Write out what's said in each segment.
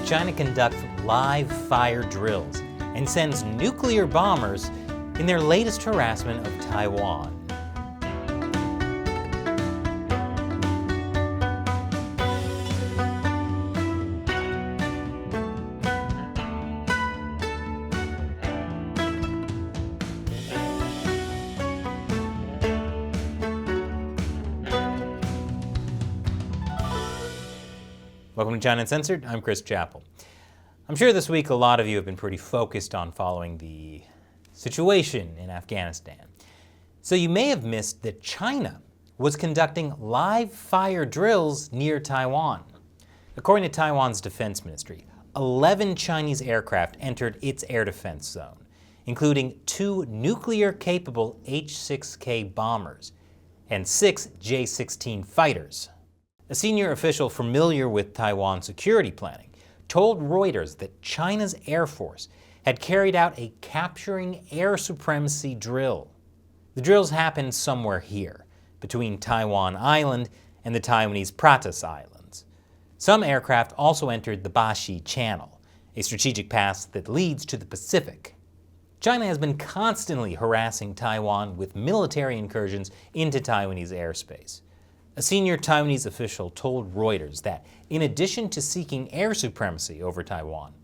China conducts live fire drills and sends nuclear bombers in their latest harassment of Taiwan. Welcome to China Uncensored. I'm Chris Chappell. I'm sure this week a lot of you have been pretty focused on following the situation in Afghanistan. So you may have missed that China was conducting live fire drills near Taiwan. According to Taiwan's defense ministry, 11 Chinese aircraft entered its air defense zone, including 2 nuclear-capable H-6K bombers and 6 J-16 fighters. A senior official familiar with Taiwan security planning told Reuters that China's Air Force had carried out a capturing air supremacy drill. The drills happened somewhere here, between Taiwan Island and the Taiwanese Pratas Islands. Some aircraft also entered the Bashi Channel, a strategic pass that leads to the Pacific. China has been constantly harassing Taiwan with military incursions into Taiwanese airspace. A senior Taiwanese official told Reuters that, in addition to seeking air supremacy over Taiwan,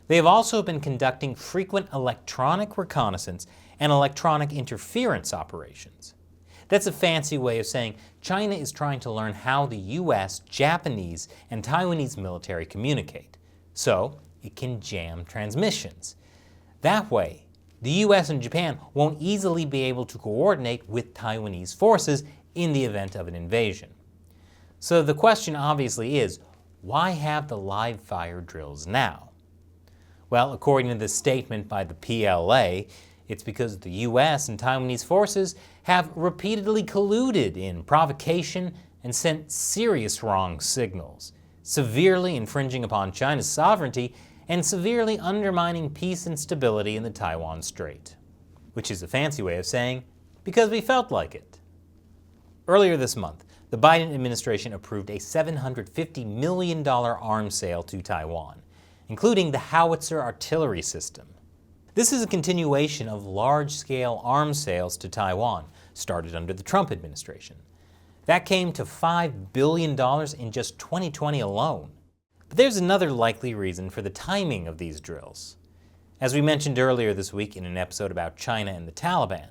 they have also been conducting frequent electronic reconnaissance and electronic interference operations. That's a fancy way of saying China is trying to learn how the US, Japanese, and Taiwanese military communicate, so it can jam transmissions. That way, the US and Japan won't easily be able to coordinate with Taiwanese forces in the event of an invasion. So the question obviously is, why have the live fire drills now? Well, according to the statement by the PLA, it's because the US and Taiwanese forces have repeatedly colluded in provocation and sent serious wrong signals, severely infringing upon China's sovereignty and severely undermining peace and stability in the Taiwan Strait. Which is a fancy way of saying, because we felt like it. Earlier this month, the Biden administration approved a $750 million arms sale to Taiwan, including the howitzer artillery system. This is a continuation of large-scale arms sales to Taiwan, started under the Trump administration. That came to $5 billion in just 2020 alone. But there's another likely reason for the timing of these drills. As we mentioned earlier this week in an episode about China and the Taliban,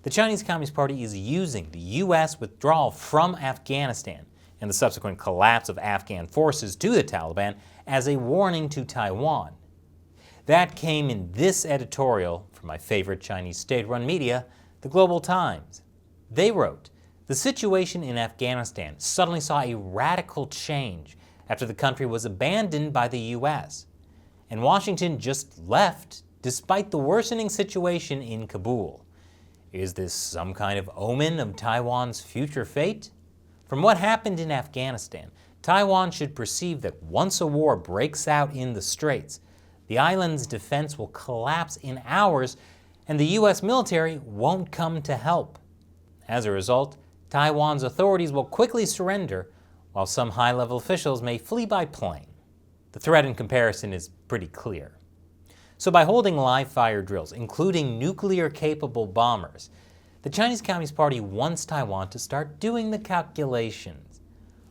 the Chinese Communist Party is using the U.S. withdrawal from Afghanistan and the subsequent collapse of Afghan forces to the Taliban as a warning to Taiwan. That came in this editorial from my favorite Chinese state-run media, the Global Times. They wrote, "The situation in Afghanistan suddenly saw a radical change after the country was abandoned by the U.S., and Washington just left despite the worsening situation in Kabul. Is this some kind of omen of Taiwan's future fate? From what happened in Afghanistan, Taiwan should perceive that once a war breaks out in the Straits, the island's defense will collapse in hours and the U.S. military won't come to help. As a result, Taiwan's authorities will quickly surrender, while some high-level officials may flee by plane." The threat in comparison is pretty clear. So by holding live fire drills, including nuclear-capable bombers, the Chinese Communist Party wants Taiwan to start doing the calculations,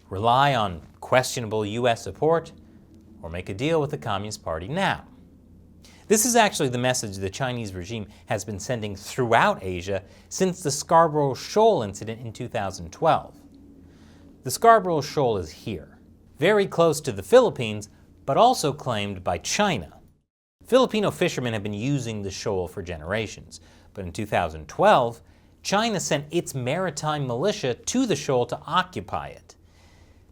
rely on questionable U.S. support, or make a deal with the Communist Party now. This is actually the message the Chinese regime has been sending throughout Asia since the Scarborough Shoal incident in 2012. The Scarborough Shoal is here, very close to the Philippines, but also claimed by China. Filipino fishermen have been using the shoal for generations, but in 2012, China sent its maritime militia to the shoal to occupy it.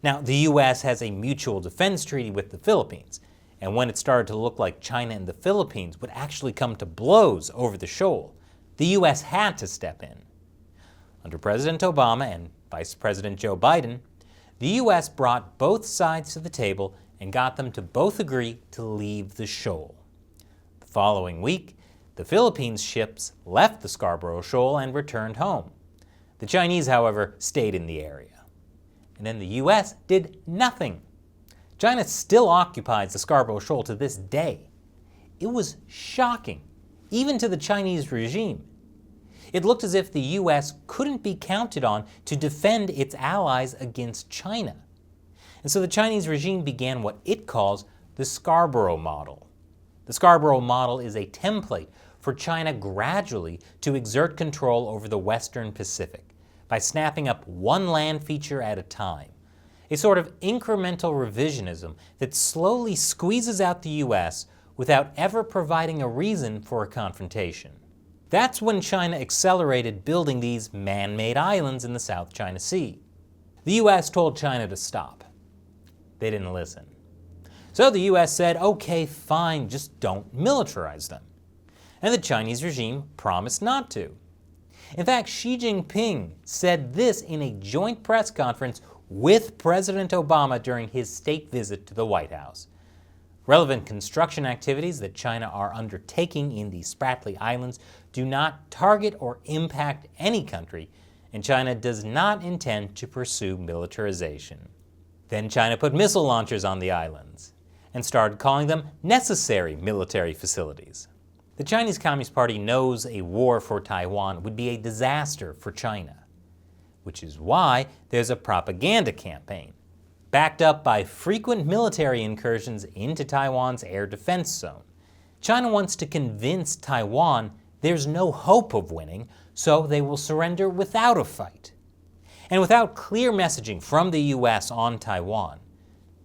Now, the U.S. has a mutual defense treaty with the Philippines, and when it started to look like China and the Philippines would actually come to blows over the shoal, the U.S. had to step in. Under President Obama and Vice President Joe Biden, the U.S. brought both sides to the table and got them to both agree to leave the shoal. The following week, the Philippines ships left the Scarborough Shoal and returned home. The Chinese, however, stayed in the area. And then the U.S. did nothing. China still occupies the Scarborough Shoal to this day. It was shocking, even to the Chinese regime. It looked as if the U.S. couldn't be counted on to defend its allies against China. And so the Chinese regime began what it calls the Scarborough model. The Scarborough model is a template for China gradually to exert control over the Western Pacific by snapping up one land feature at a time, a sort of incremental revisionism that slowly squeezes out the U.S. without ever providing a reason for a confrontation. That's when China accelerated building these man-made islands in the South China Sea. The U.S. told China to stop. They didn't listen. So the U.S. said, okay, fine, just don't militarize them. And the Chinese regime promised not to. In fact, Xi Jinping said this in a joint press conference with President Obama during his state visit to the White House. Relevant construction activities that China are undertaking in the Spratly Islands do not target or impact any country, and China does not intend to pursue militarization. Then China put missile launchers on the islands and started calling them necessary military facilities. The Chinese Communist Party knows a war for Taiwan would be a disaster for China, which is why there's a propaganda campaign, backed up by frequent military incursions into Taiwan's air defense zone. China wants to convince Taiwan there's no hope of winning, so they will surrender without a fight. And without clear messaging from the U.S. on Taiwan,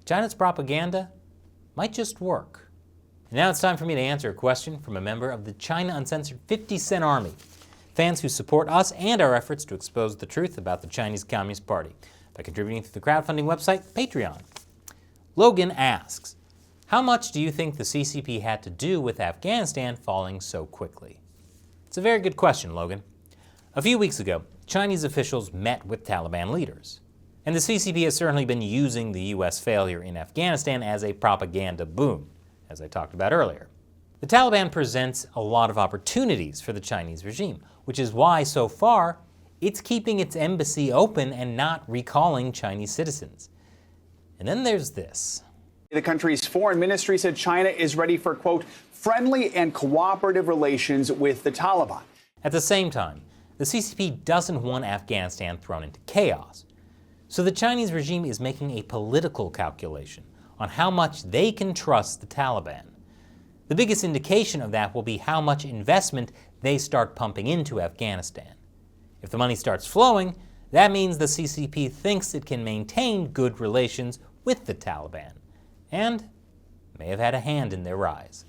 China's propaganda might just work. And now it's time for me to answer a question from a member of the China Uncensored 50 Cent Army, fans who support us and our efforts to expose the truth about the Chinese Communist Party by contributing to the crowdfunding website Patreon. Logan asks, how much do you think the CCP had to do with Afghanistan falling so quickly? It's a very good question, Logan. A few weeks ago, Chinese officials met with Taliban leaders, and the CCP has certainly been using the U.S. failure in Afghanistan as a propaganda boom, as I talked about earlier. The Taliban presents a lot of opportunities for the Chinese regime, which is why, so far, it's keeping its embassy open and not recalling Chinese citizens. And then there's this. The country's foreign ministry said China is ready for, quote, friendly and cooperative relations with the Taliban. At the same time, the CCP doesn't want Afghanistan thrown into chaos. So the Chinese regime is making a political calculation on how much they can trust the Taliban. The biggest indication of that will be how much investment they start pumping into Afghanistan. If the money starts flowing, that means the CCP thinks it can maintain good relations with the Taliban, and may have had a hand in their rise.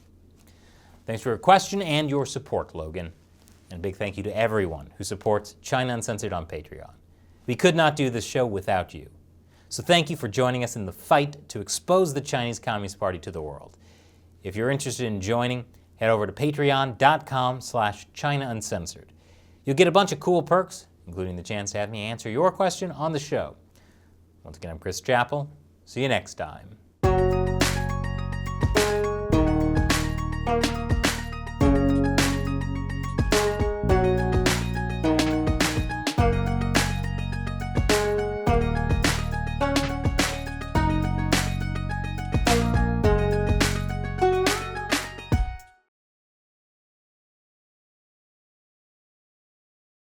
Thanks for your question and your support, Logan. And a big thank you to everyone who supports China Uncensored on Patreon. We could not do this show without you. So thank you for joining us in the fight to expose the Chinese Communist Party to the world. If you're interested in joining, head over to patreon.com/China Uncensored. You'll get a bunch of cool perks, including the chance to have me answer your question on the show. Once again, I'm Chris Chappell. See you next time.